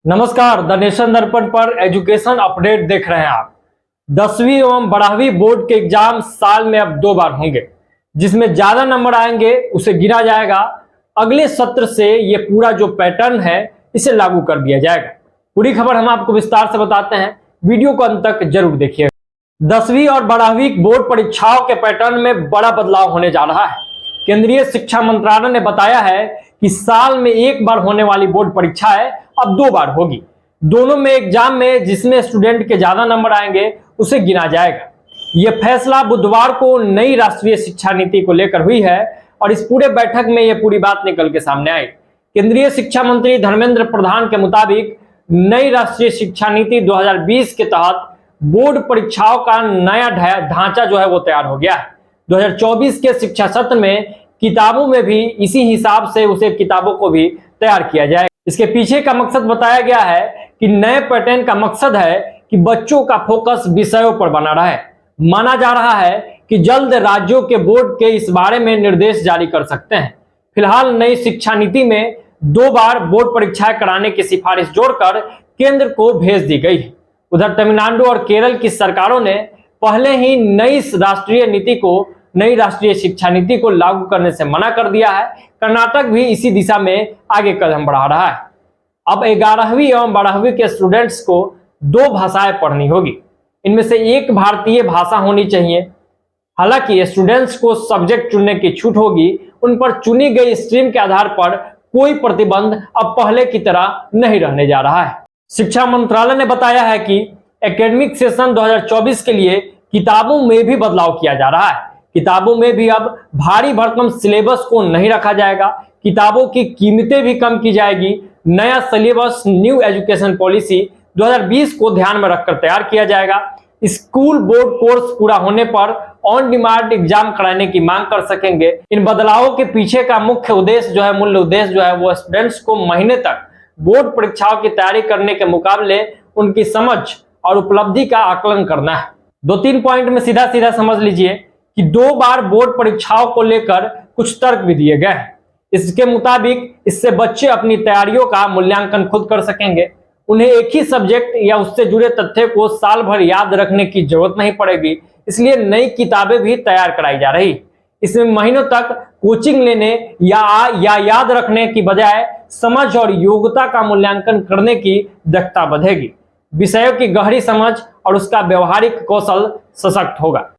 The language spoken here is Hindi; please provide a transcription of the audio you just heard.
नमस्कार, द नेशन दर्पण पर एजुकेशन अपडेट देख रहे हैं आप। 10वीं एवं 12वीं बोर्ड के एग्जाम साल में अब 2 बार होंगे। जिसमें ज्यादा नंबर आएंगे उसे गिना जाएगा। अगले सत्र से ये पूरा जो पैटर्न है इसे लागू कर दिया जाएगा। पूरी खबर हम आपको विस्तार से बताते हैं, वीडियो को अंत तक जरूर देखिए। 10वीं और 12वीं बोर्ड परीक्षाओं के पैटर्न में बड़ा बदलाव होने जा रहा है। केंद्रीय शिक्षा मंत्रालय ने बताया है कि साल में एक बार होने वाली बोर्ड परीक्षाएं अब 2 बार होगी। दोनों में एग्जाम में जिसमें स्टूडेंट के ज्यादा नंबर आएंगे उसे गिना जाएगा। यह फैसला बुधवार को नई राष्ट्रीय शिक्षा नीति को लेकर हुई है और इस पूरे बैठक में यह पूरी बात निकल के सामने आई। केंद्रीय शिक्षा मंत्री धर्मेंद्र प्रधान के मुताबिक नई राष्ट्रीय शिक्षा नीति 2020 के तहत बोर्ड परीक्षाओं का नया ढांचा जो है वो तैयार हो गया है। 2024 के शिक्षा सत्र में किताबों में भी इसी हिसाब से उसे किताबों को भी तैयार किया जाएगा। इसके पीछे का मकसद बताया गया है कि नए पैटर्न का मकसद है कि बच्चों का फोकस विषयों पर बना रहे। माना जा रहा है कि जल्द राज्यों के बोर्ड के इस बारे में निर्देश जारी कर सकते हैं। फिलहाल नई शिक्षा नीति में 2 बार बोर्ड परीक्षाएं कराने की सिफारिश जोड़कर केंद्र को भेज दी गई है। उधर तमिलनाडु और केरल की सरकारों ने पहले ही नई राष्ट्रीय शिक्षा नीति को लागू करने से मना कर दिया है। कर्नाटक भी इसी दिशा में आगे कदम बढ़ा रहा है। अब 11वीं एवं 12वीं के स्टूडेंट्स को 2 भाषाएं पढ़नी होगी। इनमें से एक भारतीय भाषा होनी चाहिए। हालांकि स्टूडेंट्स को सब्जेक्ट चुनने की छूट होगी। उन पर चुनी गई स्ट्रीम के आधार पर कोई प्रतिबंध अब पहले की तरह नहीं रहने जा रहा है। शिक्षा मंत्रालय ने बताया है कि एकेडमिक सेशन 2024 के लिए किताबों में भी बदलाव किया जा रहा है। किताबों में भी अब भारी भरकम सिलेबस को नहीं रखा जाएगा। किताबों की कीमतें भी कम की जाएगी। नया सिलेबस न्यू एजुकेशन पॉलिसी 2020 को ध्यान में रखकर तैयार किया जाएगा। स्कूल बोर्ड कोर्स पूरा होने पर ऑन डिमांड एग्जाम कराने की मांग कर सकेंगे। इन बदलावों के पीछे का मूल उद्देश्य जो है वो स्टूडेंट्स को महीने तक बोर्ड परीक्षाओं की तैयारी करने के मुकाबले उनकी समझ और उपलब्धि का आकलन करना है। 2-3 पॉइंट में सीधा समझ लीजिए कि 2 बार बोर्ड परीक्षाओं को लेकर कुछ तर्क भी दिए गए हैं। इसके मुताबिक इससे बच्चे अपनी तैयारियों का मूल्यांकन खुद कर सकेंगे। उन्हें एक ही सब्जेक्ट या उससे जुड़े तथ्य को साल भर याद रखने की जरूरत नहीं पड़ेगी। इसलिए नई किताबें भी तैयार कराई जा रही। इसमें महीनों तक कोचिंग लेने या याद रखने की बजाय समझ और योग्यता का मूल्यांकन करने की दक्षता बढ़ेगी। विषयों की गहरी समझ और उसका व्यवहारिक कौशल सशक्त होगा।